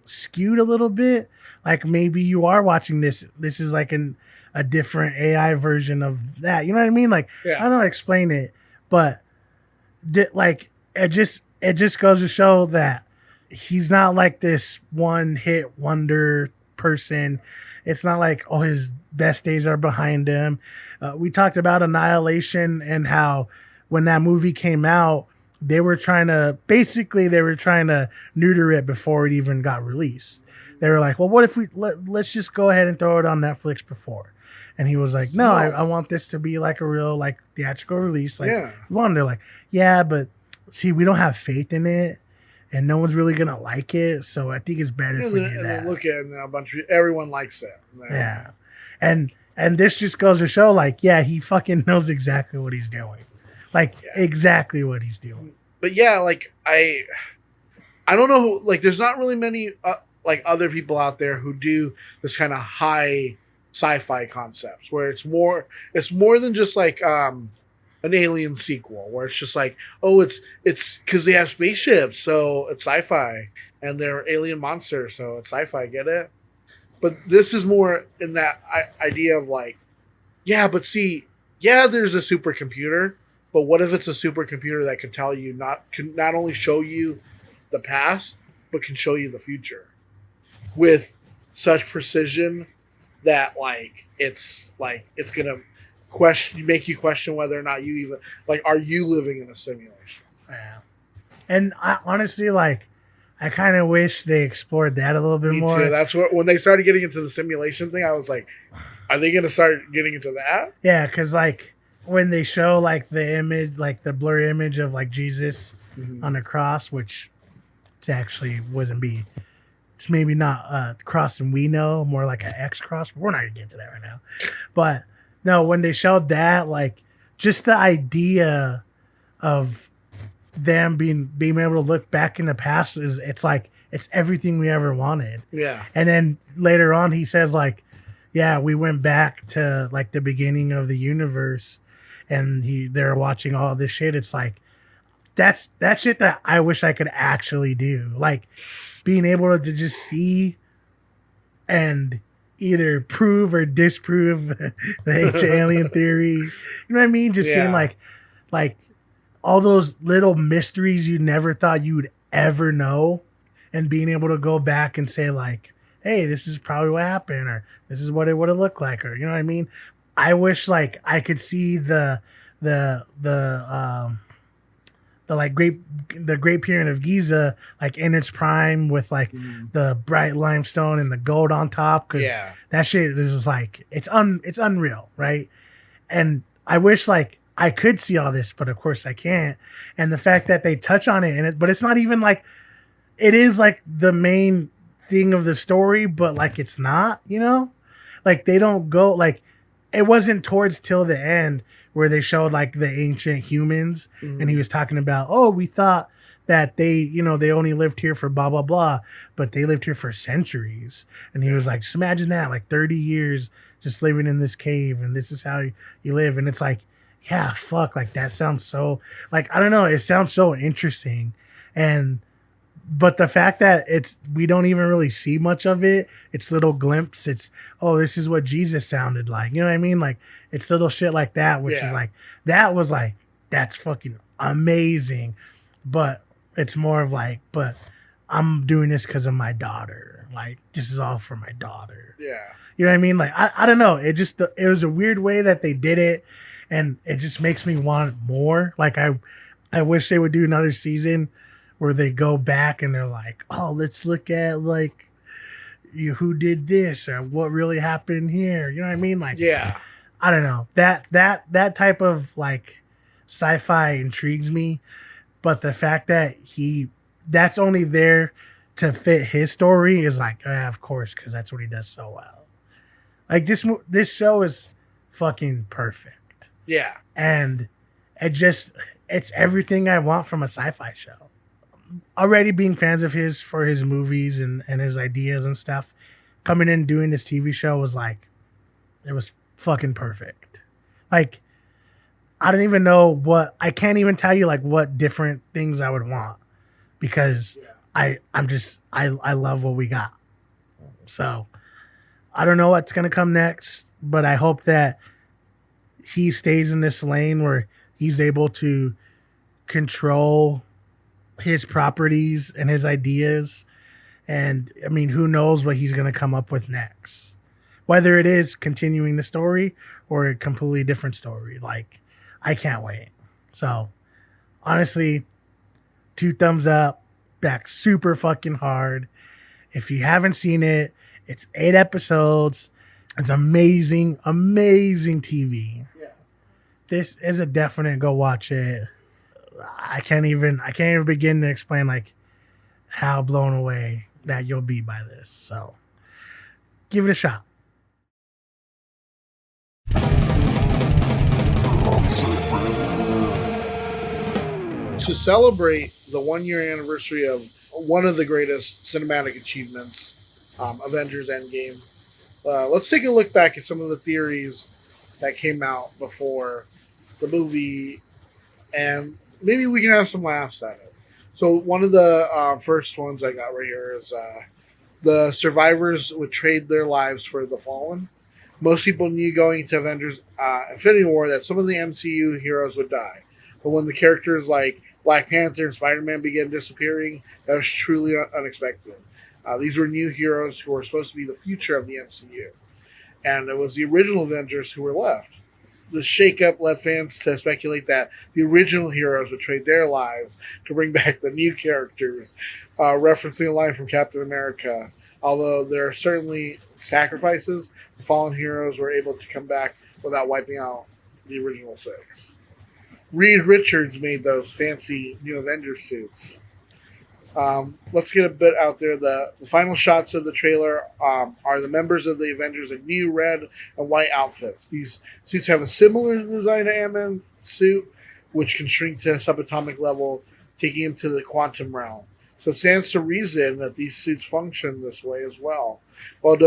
skewed a little bit. Like maybe you are watching this is like a different AI version of that. You know what I mean? I don't know how to explain it, but it just goes to show that he's not like this one hit wonder person. It's not like, oh, his best days are behind him. We talked about Annihilation and how when that movie came out, they were trying to neuter it before it even got released. They were like, well, what if let's just go ahead and throw it on Netflix before? And he was like, no. I want this to be like a real like theatrical release. Like, they're like, yeah, but see, we don't have faith in it, and no one's really gonna like it. So I think it's better if we do that. Look at it, everyone likes it. Yeah, and this just goes to show, like, yeah, he fucking knows exactly what he's doing, like exactly what he's doing. But yeah, like I don't know, like there's not really many like other people out there who do this kind of high sci-fi concepts where it's more than just like an Alien sequel where it's just like, oh, it's because they have spaceships, so it's sci-fi, and they're alien monsters, so it's sci-fi. Get it? But this is more in that idea of like, yeah, but see, yeah, there's a supercomputer, but what if it's a supercomputer that can tell you can not only show you the past, but can show you the future with such precision that like it's gonna make you question whether or not you even like, are you living in a simulation? Yeah. And I honestly, like, I kind of wish they explored that a little bit more. Me too. That's what, when they started getting into the simulation thing, I was like, are they gonna start getting into that? Yeah, because like when they show like the image, like the blurry image of like Jesus on the cross, which it actually wasn't it's maybe not a cross and we know, more like an X cross. We're not gonna get into that right now. But no, when they showed that, like just the idea of them being able to look back in the past it's like it's everything we ever wanted. Yeah. And then later on he says like, yeah, we went back to like the beginning of the universe and they're watching all this shit. It's like that's shit that I wish I could actually do. Like being able to just see and either prove or disprove the alien theory. You know what I mean? Just seeing like all those little mysteries you never thought you would ever know, and being able to go back and say like, hey, this is probably what happened, or this is what it would have looked like, or you know what I mean? I wish like I could see the Great Pyramid of Giza like in its prime with like the bright limestone and the gold on top, because that shit is just like it's unreal, right? And I wish like I could see all this, but of course I can't. And the fact that they touch on it but it's not even like it is like the main thing of the story, but like it's not, you know? Like they don't go like it wasn't towards till the end where they showed like the ancient humans and he was talking about, oh, we thought that they only lived here for blah blah blah, but they lived here for centuries. And he was like, just imagine that, like 30 years just living in this cave and this is how you live. And it's like, yeah, fuck, like that sounds so like, I don't know, it sounds so interesting. But the fact that we don't even really see much of it, it's little glimpses. It's, oh, this is what Jesus sounded like. You know what I mean? Like it's little shit like that, which is like, that was like, that's fucking amazing. But it's more of like, but I'm doing this because of my daughter. Like this is all for my daughter. Yeah. You know what I mean? Like, I don't know. It was a weird way that they did it. And it just makes me want more. Like I wish they would do another season where they go back and they're like, oh, let's look at like who did this or what really happened here. You know what I mean? Like, yeah, I don't know, that type of like sci-fi intrigues me, but the fact that that's only there to fit his story is like, of course, because that's what he does so well. Like this show is fucking perfect. Yeah. And it's everything I want from a sci-fi show. Already being fans of his for his movies and his ideas and stuff, coming in and doing this TV show was like, it was fucking perfect. Like, I don't even know I can't even tell you like what different things I would want, because I love what we got. So I don't know what's going to come next, but I hope that he stays in this lane where he's able to control his properties and his ideas. And I mean, who knows what he's going to come up with next, whether it is continuing the story or a completely different story. Like, I can't wait. So honestly, 2 thumbs up, back super fucking hard. If you haven't seen it, it's 8 episodes. It's amazing, amazing TV. Yeah. This is a definite go watch it. I can't even begin to explain like how blown away that you'll be by this. So give it a shot. To celebrate the 1-year anniversary of one of the greatest cinematic achievements, Avengers Endgame, let's take a look back at some of the theories that came out before the movie, and maybe we can have some laughs at it. So one of the first ones I got right here is the survivors would trade their lives for the fallen. Most people knew going to Avengers Infinity War that some of the MCU heroes would die. But when the characters like Black Panther and Spider-Man began disappearing, that was truly unexpected. These were new heroes who were supposed to be the future of the MCU. And it was the original Avengers who were left. The shakeup led fans to speculate that the original heroes would trade their lives to bring back the new characters, referencing a line from Captain America. Although there are certainly sacrifices, the fallen heroes were able to come back without wiping out the original 6. Reed Richards made those fancy new Avengers suits. Let's get a bit out there. The final shots of the trailer are the members of the Avengers in new red and white outfits. These suits have a similar design to Ant-Man's suit, which can shrink to a subatomic level, taking him to the quantum realm. So it stands to reason that these suits function this way as well. While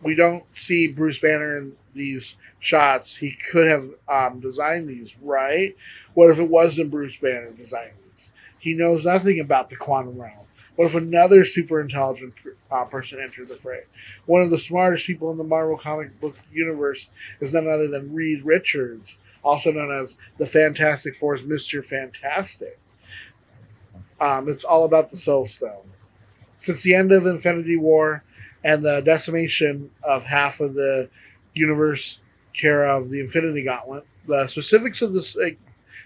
we don't see Bruce Banner in these shots, he could have designed these, right? What if it wasn't Bruce Banner designing these? He knows nothing about the quantum realm. What if another super intelligent person entered the fray? One of the smartest people in the Marvel comic book universe is none other than Reed Richards, also known as the Fantastic Four's Mr. Fantastic. It's all about the Soul Stone. Since the end of Infinity War and the decimation of half of the universe care of the Infinity Gauntlet, the specifics of this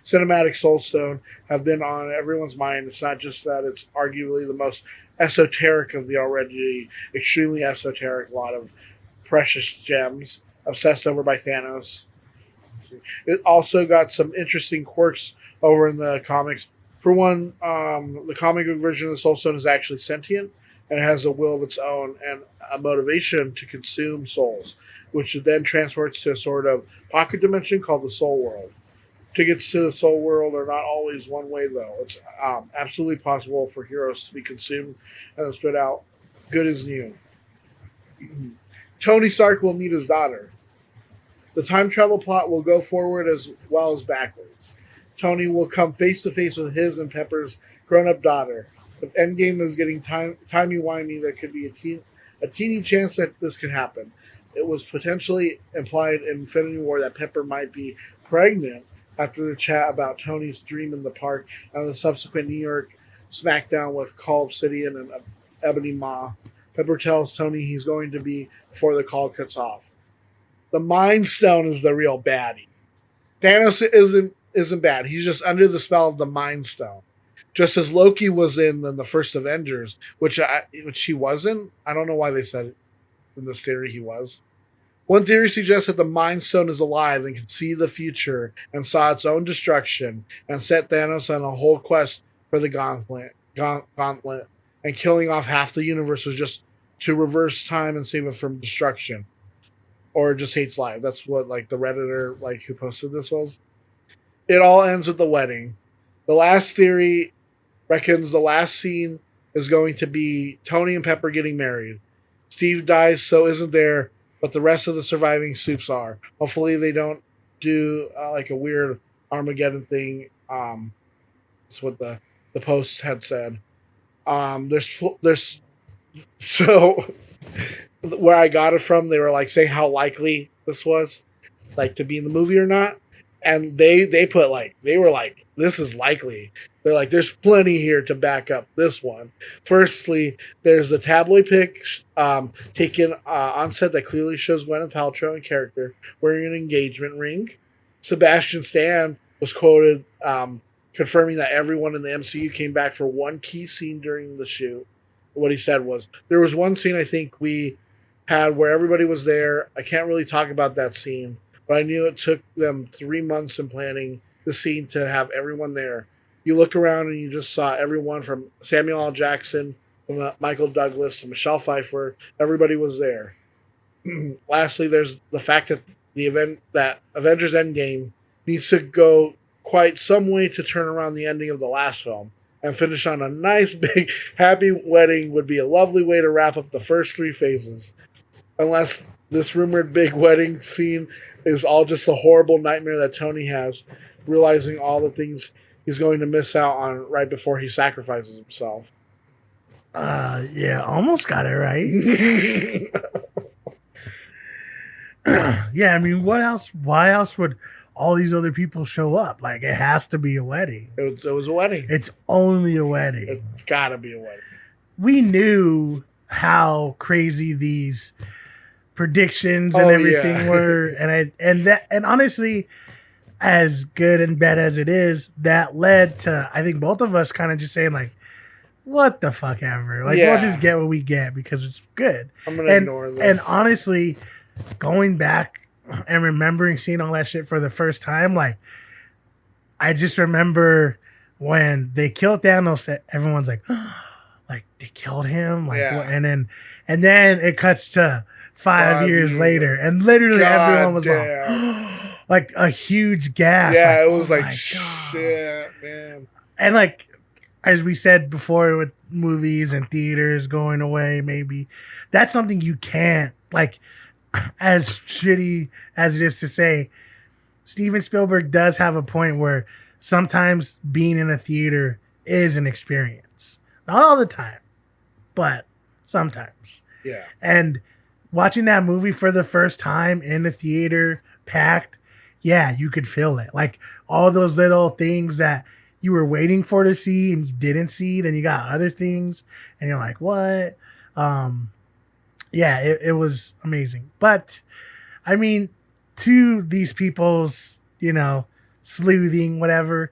cinematic Soul Stone have been on everyone's mind. It's not just that it's arguably the most esoteric of the already extremely esoteric lot of precious gems obsessed over by Thanos. It also got some interesting quirks over in the comics. For one, the comic book version of the Soul Stone is actually sentient and has a will of its own and a motivation to consume souls, which then transports to a sort of pocket dimension called the Soul World. Tickets to the Soul World are not always one way, though. It's absolutely possible for heroes to be consumed and spit out good as new. Tony Stark will meet his daughter. The time travel plot will go forward as well as backwards. Tony will come face to face with his and Pepper's grown-up daughter. If Endgame is getting timey-wimey, there could be a teeny chance that this could happen. It was potentially implied in Infinity War that Pepper might be pregnant after the chat about Tony's dream in the park and the subsequent New York smackdown with Call Obsidian and Ebony Maw. Pepper tells Tony he's going to be before the call cuts off. The Mind Stone is the real baddie. Thanos isn't bad. He's just under the spell of the Mind Stone. Just as Loki was in the first Avengers, which he wasn't. I don't know why they said in this theory he was. One theory suggests that the Mind Stone is alive and can see the future and saw its own destruction and set Thanos on a whole quest for the gauntlet, and killing off half the universe was just to reverse time and save it from destruction. Or just hates life. That's what the Redditor who posted this was. It all ends with the wedding. The last theory reckons the last scene is going to be Tony and Pepper getting married. Steve dies, so isn't there, but the rest of the surviving soups are. Hopefully they don't do a weird Armageddon thing. That's what the post had said. There's so where I got it from, they were saying how likely this was, to be in the movie or not. And they put they were this is likely. They're there's plenty here to back up this one. Firstly, there's the tabloid pic taken on set that clearly shows Gwyneth Paltrow in character wearing an engagement ring. Sebastian Stan was quoted confirming that everyone in the MCU came back for one key scene during the shoot. What he said was, there was one scene I think we had where everybody was there. I can't really talk about that scene, but I knew it took them 3 months in planning the scene to have everyone there. You look around and you just saw everyone from Samuel L. Jackson, from Michael Douglas to Michelle Pfeiffer. Everybody was there. Lastly, there's the fact that that Avengers Endgame needs to go quite some way to turn around the ending of the last film and finish on a nice big happy wedding would be a lovely way to wrap up the first 3 phases. Unless this rumored big wedding scene is all just a horrible nightmare that Tony has, realizing all the things he's going to miss out on right before he sacrifices himself. Yeah, almost got it right. Yeah, I mean, what else? Why else would all these other people show up? Like, it has to be a wedding. It was a wedding. It's only a wedding. It's got to be a wedding. We knew how crazy these predictions and everything were, and honestly, as good and bad as it is, that led to, I think, both of us kind of just saying like, what the fuck ever. Like, we'll just get what we get because it's good. I'm gonna ignore this. And honestly, going back and remembering seeing all that shit for the first time, like, I just remember when they killed Thanos, everyone's like, like, they killed him, like, what? And then it cuts to 5 years later, and literally everyone was like a huge gasp. Yeah, like, it was like, shit, man. And like, as we said before, with movies and theaters going away, maybe that's something you can't, like, as shitty as it is to say, Steven Spielberg does have a point where sometimes being in a theater is an experience. Not all the time, but sometimes. Yeah. And watching that movie for the first time in the theater, packed, yeah, you could feel it. Like, all those little things that you were waiting for to see and you didn't see, then you got other things and you're like, what? Yeah, it was amazing. But I mean, to these people's, sleuthing, whatever,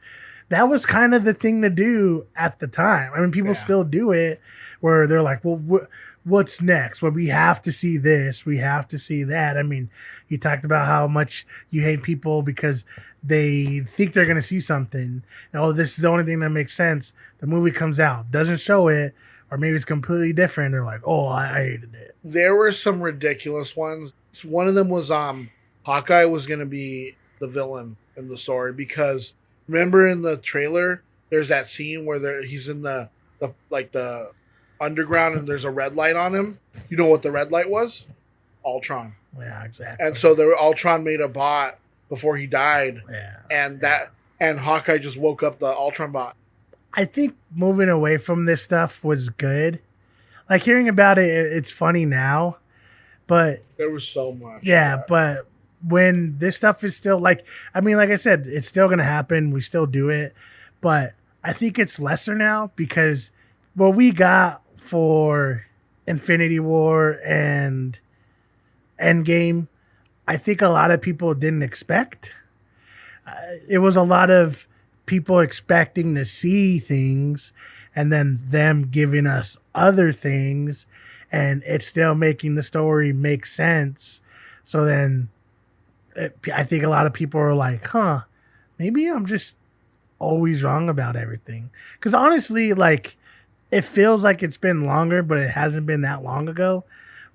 that was kind of the thing to do at the time. I mean, people still do it where they're like, well, what's next? Well, we have to see this. We have to see that. I mean, you talked about how much you hate people because they think they're going to see something. Oh, this is the only thing that makes sense. The movie comes out, doesn't show it, or maybe it's completely different. They're like, oh, I hated it. There were some ridiculous ones. One of them was Hawkeye was going to be the villain in the story because remember in the trailer, there's that scene where he's in the underground and there's a red light on him. You know what the red light was? Ultron. Yeah, exactly. And so Ultron made a bot before he died. Yeah. And Hawkeye just woke up the Ultron bot. I think moving away from this stuff was good. Like, hearing about it, it's funny now, but there was so much. Yeah, but when this stuff is still like I said, it's still going to happen. We still do it, but I think it's lesser now because what we got for Infinity War and Endgame, I think a lot of people didn't expect. It was a lot of people expecting to see things and then them giving us other things, and it's still making the story make sense. So then I think a lot of people are like, maybe I'm just always wrong about everything. Because honestly, like, it feels like it's been longer, but it hasn't been that long ago.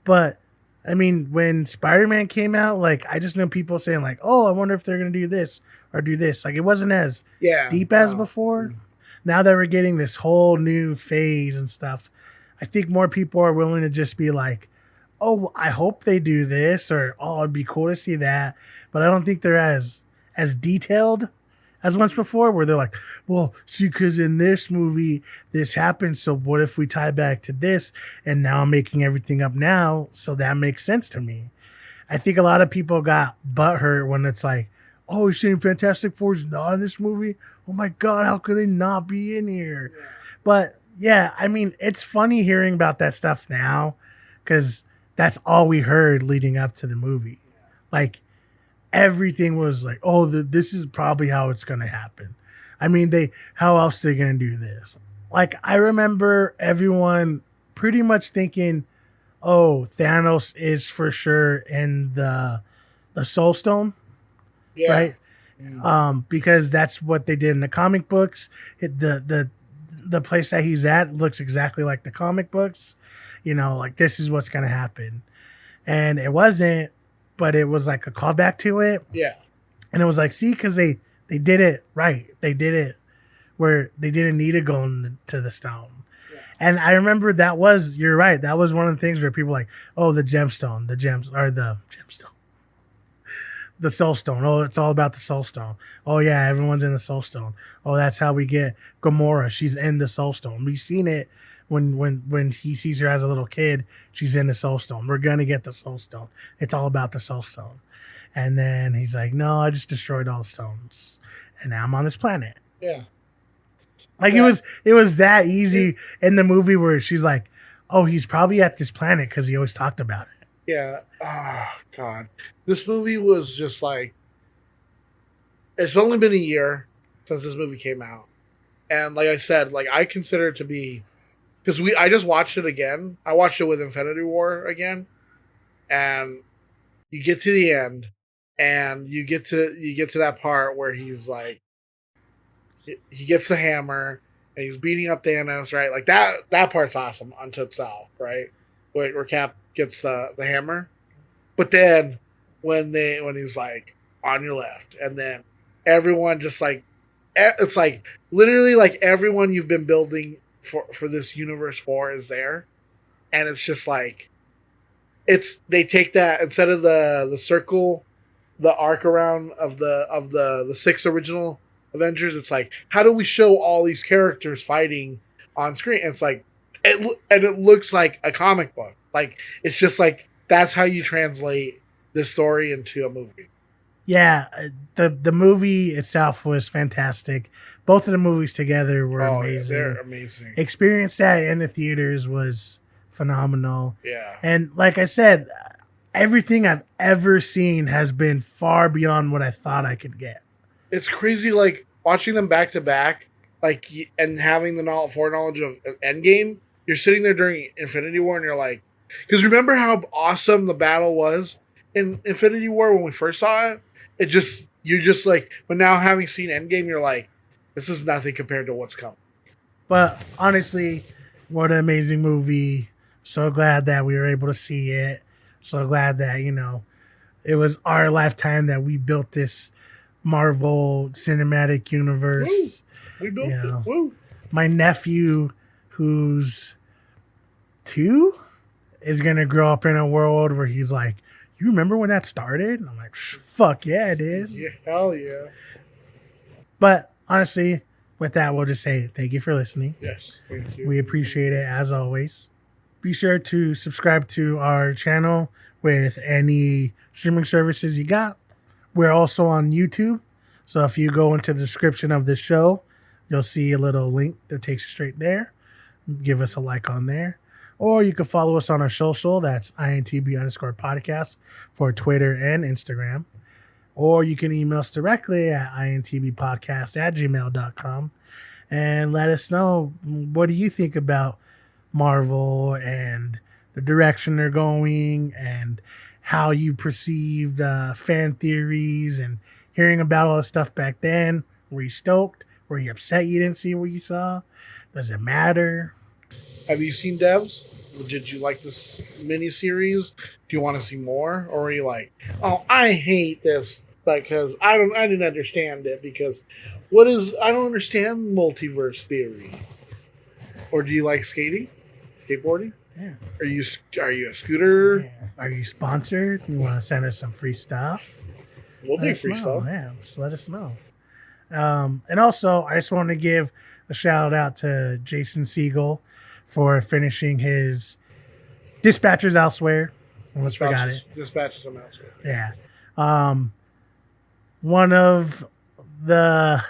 But I mean, when Spider-Man came out, like, I just know people saying like, oh, I wonder if they're going to do this or do this. Like, it wasn't as deep as before. Now that we're getting this whole new phase and stuff, I think more people are willing to just be like, oh, I hope they do this, or, oh, it'd be cool to see that. But I don't think they're as detailed as once before, where they're like, well, see, because in this movie, this happened, so what if we tie back to this, and now I'm making everything up now, so that makes sense to me. I think a lot of people got butthurt when it's like, oh, you're saying Fantastic Four is not in this movie? Oh my God, how could they not be in here? Yeah. But yeah, I mean, it's funny hearing about that stuff now, because that's all we heard leading up to the movie. Like, everything was like, oh, this is probably how it's going to happen. I mean, how else are they gonna do this? Like, I remember everyone pretty much thinking, "Oh, Thanos is for sure in the Soul Stone," Yeah. right? Because that's what they did in the comic books. The place that he's at looks exactly like the comic books. You know, like this is what's gonna happen, and it wasn't, but it was like a callback to it. Yeah. And it was like, see, because they did it right. They did it where they didn't need to go to the stone. Yeah. And I remember you're right. That was one of the things where people were like, oh, the gemstone, the soul stone. Oh, it's all about the soul stone. Oh yeah, everyone's in the soul stone. Oh, that's how we get Gamora. She's in the soul stone. We've seen it when he sees her as a little kid. She's in the soul stone. We're gonna get the soul stone. It's all about the soul stone. And then he's like, no, I just destroyed all the stones, and now I'm on this planet. Yeah. Like it was that easy in the movie where she's like, oh, he's probably at this planet because he always talked about it. Yeah. Oh, God. This movie was just like, it's only been a year since this movie came out. And like I said, like I consider it to be, because I just watched it again. I watched it with Infinity War again. And you get to the end and you get to that part where he's like, he gets the hammer and he's beating up Thanos, right? Like that part's awesome unto itself, right? Where Cap gets the hammer. But then when he's like on your left, and then everyone just like, it's like literally like everyone you've been building for this universe for is there. And it's just like, they take that instead of the circle, the arc around of the 6 original Avengers. It's like, how do we show all these characters fighting on screen? And it's like, it looks like a comic book. Like, it's just like, that's how you translate this story into a movie. Yeah, the movie itself was fantastic. Both of the movies together were amazing. Yeah, they're amazing. Experience that in the theaters was phenomenal. Yeah. And like I said, everything I've ever seen has been far beyond what I thought I could get. It's crazy, like, watching them back to back, like, and having the foreknowledge of Endgame. You're sitting there during Infinity War and you're like, because remember how awesome the battle was in Infinity War when we first saw it? You're just like, but now having seen Endgame, you're like, this is nothing compared to what's coming. But honestly, what an amazing movie. So glad that we were able to see it. So glad that, it was our lifetime that we built this Marvel cinematic universe. Woo. We built it. Woo. My nephew, who's 2, is going to grow up in a world where he's like, you remember when that started? And I'm like, fuck yeah, I did. Yeah, hell yeah. But honestly, with that, we'll just say thank you for listening. Yes, thank you. We appreciate it as always. Be sure to subscribe to our channel with any streaming services you got. We're also on YouTube. So if you go into the description of this show, you'll see a little link that takes you straight there. Give us a like on there. Or you can follow us on our social. That's INTB_podcast for Twitter and Instagram. Or you can email us directly at intbpodcast@gmail.com and let us know, what do you think about Marvel and the direction they're going and how you perceived fan theories and hearing about all the stuff back then. Were you stoked? Were you upset you didn't see what you saw? Does it matter? Have you seen Devs? Did you like this miniseries? Do you want to see more? Or are you like, oh, I hate this because I didn't understand it because I don't understand multiverse theory. Or do you like skateboarding? Yeah. Are you a scooter? Yeah. Are you sponsored? You want to send us some free stuff? We'll do free stuff. Yeah, just let us know. And also, I just want to give a shout out to Jason Siegel for finishing his Dispatchers Elsewhere. Almost forgot it. Dispatchers Elsewhere. Yeah. One of the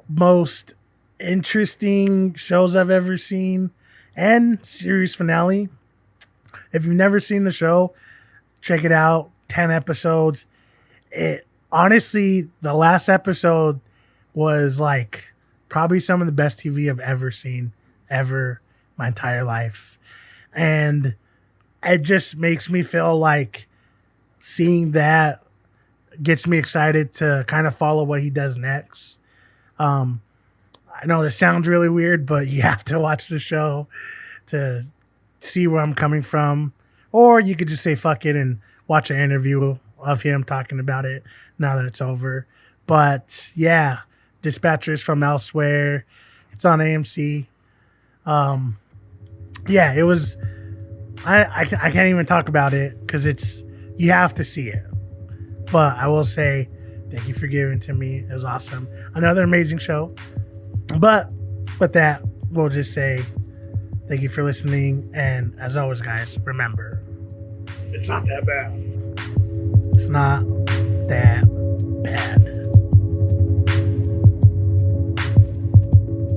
most interesting shows I've ever seen, and series finale. If you've never seen the show, check it out. 10 episodes. It honestly, the last episode was like probably some of the best TV I've ever seen, ever, my entire life. And it just makes me feel like seeing that gets me excited to kind of follow what he does next. I know this sounds really weird, but you have to watch the show to see where I'm coming from. Or you could just say fuck it and watch an interview of him talking about it now that it's over. But yeah, Dispatchers from Elsewhere. It's on AMC. Yeah, it was. I can't even talk about it because you have to see it. But I will say thank you for giving it to me. It was awesome. Another amazing show. But with that, we'll just say thank you for listening. And as always, guys, remember, it's not that bad. It's not that bad.